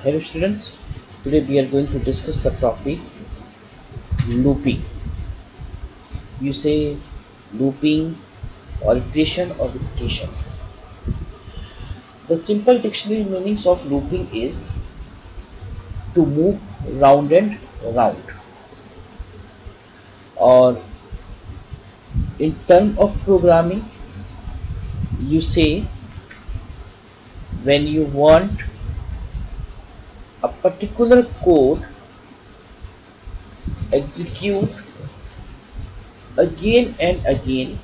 Hello students, today we are going to discuss the topic looping. You say looping or iteration or repetition. The simple dictionary meanings of looping is to move round and round, or in terms of programming you say when you want a particular code execute again and again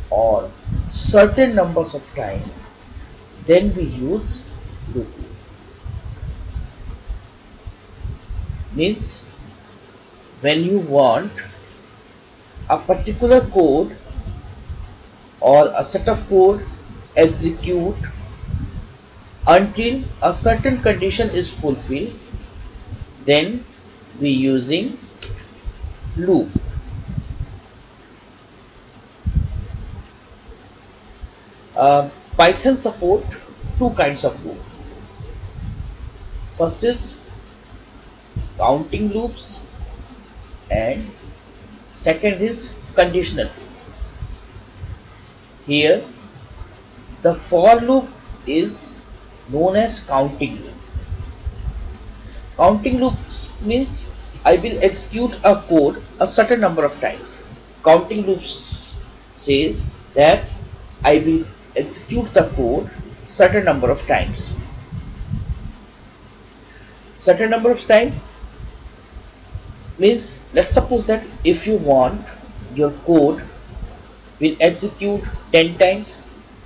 or certain numbers of time, then we use looping. Means when you want a particular code or a set of code execute until a certain condition is fulfilled, then we using loop. Python support two kinds of loop. First is counting loops and second is conditional. Here the for loop is known as counting loop. Counting loops means I will execute a code a certain number of times. Counting loops says that I will execute the code certain number of times. Certain number of time means, let's suppose that if you want your code will execute 10 times,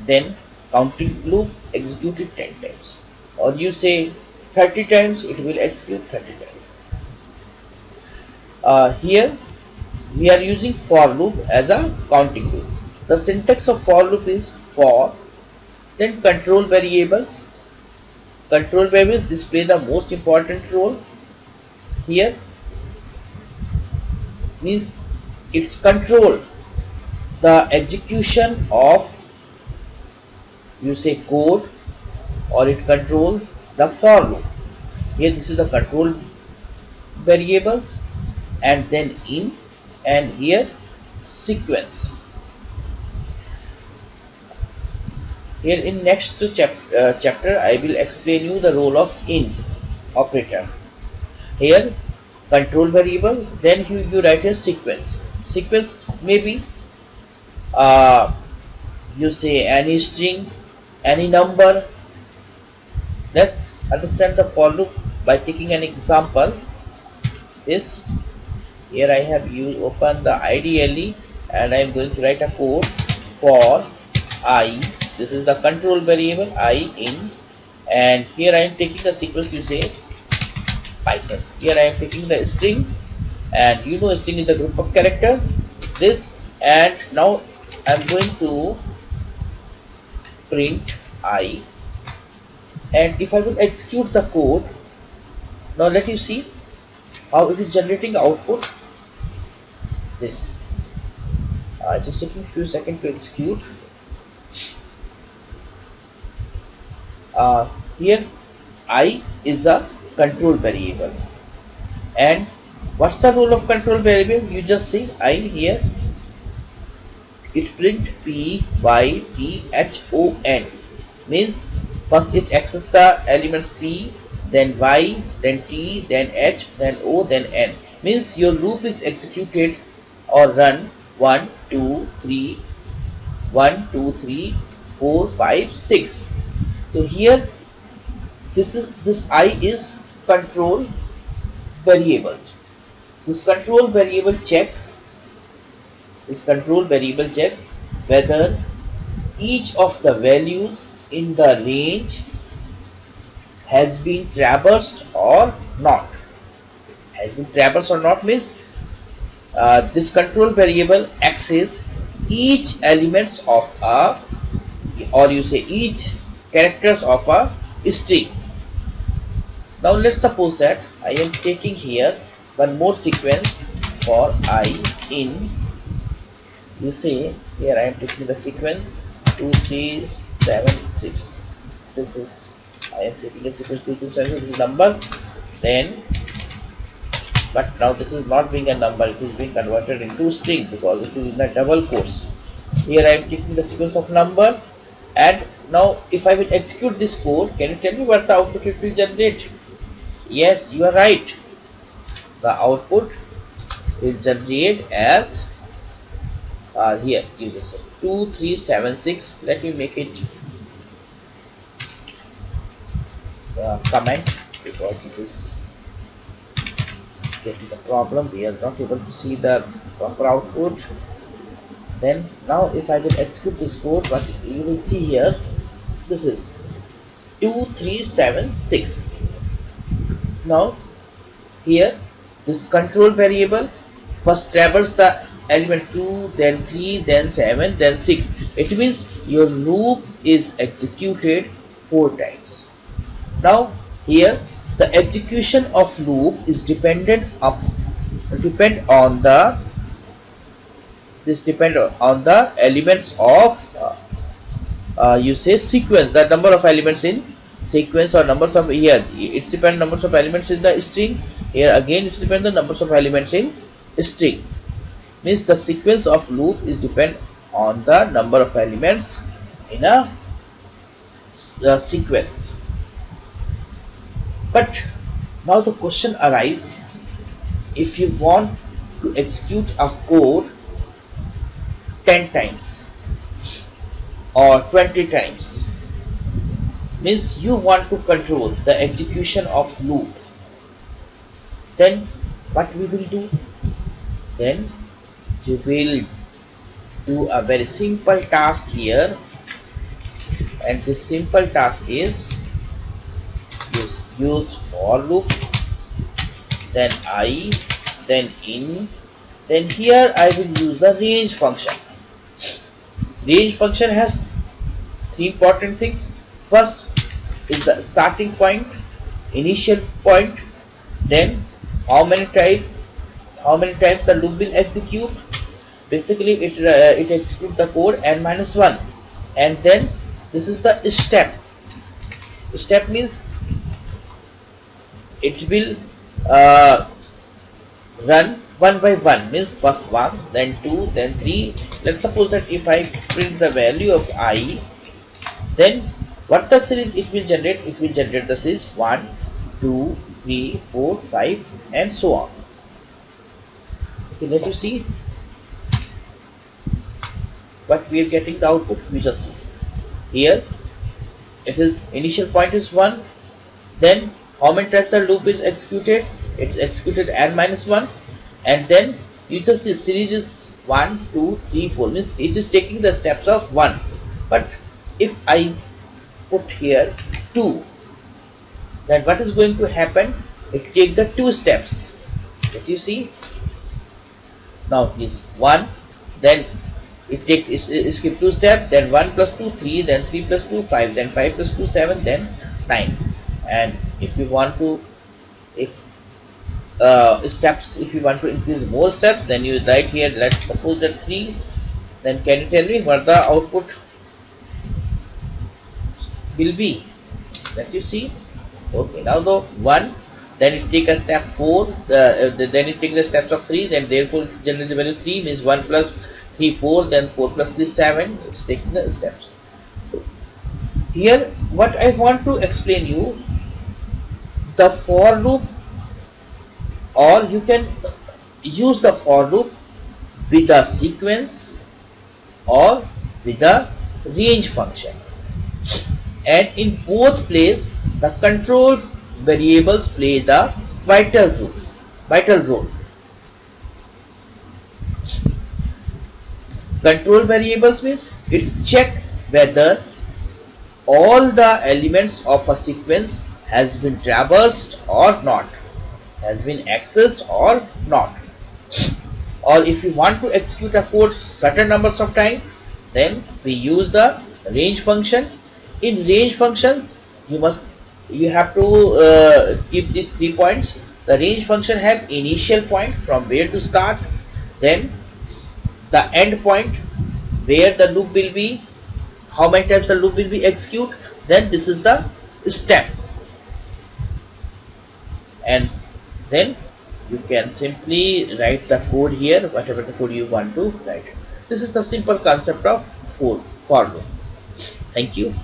then counting loop execute it 10 times, or you say 30 times, it will execute 30 times. Here we are using for loop as a counting loop. The syntax of for loop is for, then control variables. Control variables display the most important role here, means it's control the execution of, you say, code, or it control the for loop. Here this is the control variables, and then in, and here sequence. Here in next chapter I will explain you the role of in operator. Here control variable, then you write a sequence. Sequence may be you say any string, any number. Let's understand the for loop by taking an example. This here I have open the IDLE and I am going to write a code for I. This is the control variable I in, and here I am taking a sequence, you say Python. Here I am taking the string, and you know string is the group of character, this, and now I am going to print I, and if I will execute the code, now let you see how it is generating output. This just taking few seconds to execute. Here I is a control variable, and what's the role of control variable? You just see I here, it print PYTHON, means first it access the elements P, then Y, then T, then H, then O, then N. Means your loop is executed or run 1 2 3 1 2 3 4 5 6. So here this I is control variables. This control variable check whether each of the values in the range has been traversed or not. Has been traversed or not means this control variable access each elements of a, or you say each characters of a string. Now let's suppose that I am taking here one more sequence for I in. You say here I am taking the sequence 2 3 7 6. This is I am taking a sequence 2 3 7, this is number, then but now this is not being a number, it is being converted into string because it is in a double quotes. Here I am taking the sequence of number, and now if I will execute this code, can you tell me what the output it will generate? Yes, you are right. The output will generate as here you just say 2376. Let me make it comment because it is getting a problem. We are not able to see the proper output. Then now if I will execute this code, what you will see here, this is 2376. Now here this control variable first traverses the element 2, then 3, then 7, then 6. It means your loop is executed 4 times. Now here the execution of loop is depend on the elements of you say sequence, the number of elements in sequence, or numbers of, here it's depend numbers of elements in the string, here again it's depend the numbers of elements in string. Means the sequence of loop is depend on the number of elements in a sequence. But now the question arises, if you want to execute a code 10 times or 20 times, means you want to control the execution of loop, then what we will do? Then you will do a very simple task here, and this simple task is use for loop, then I, then in, then here I will use the range function. Range function has 3 important things. First is the starting point, initial point, then how many times the loop will execute. Basically it executes the code n-1, and then this is the step. Step means it will run one by one, means first 1, then 2, then 3. Let's suppose that if I print the value of I, then what the series it will generate? It will generate the series 1, 2, 3, 4, 5 and so on. Okay, let you see what we are getting the output. We just see here it is initial point is 1, then how many times the loop is executed? It's executed n-1, and then you just the series is 1, 2, 3, 4, means it is taking the steps of 1. But if I put here 2, then what is going to happen? It take the 2 steps. Let you see. Now is 1, then it take skip 2 steps, then 1 plus 2 3, then 3 plus 2 5, then 5 plus 2 7, then 9. And if you want to steps, if you want to increase more steps, then you write here, let's suppose that 3. Then can you tell me what the output will be? Let you see. Okay, now the 1, then it take a step 4, then it take the steps of 3, then therefore generate the value 3, means 1 plus 3 4, then 4 plus 3 7. It's taking the steps. Here what I want to explain you, the for loop, or you can use the for loop with the sequence or with the range function, and in both places the control variables play the vital role. Control variables means it check whether all the elements of a sequence has been traversed or not, has been accessed or not. Or if you want to execute a code certain numbers of time, then we use the range function. In range functions you have to keep these 3 points. The range function have initial point from where to start, then the end point where the loop will be, how many times the loop will be executed, then this is the step, and then you can simply write the code here, whatever the code you want to write. This is the simple concept of for loop. Thank you.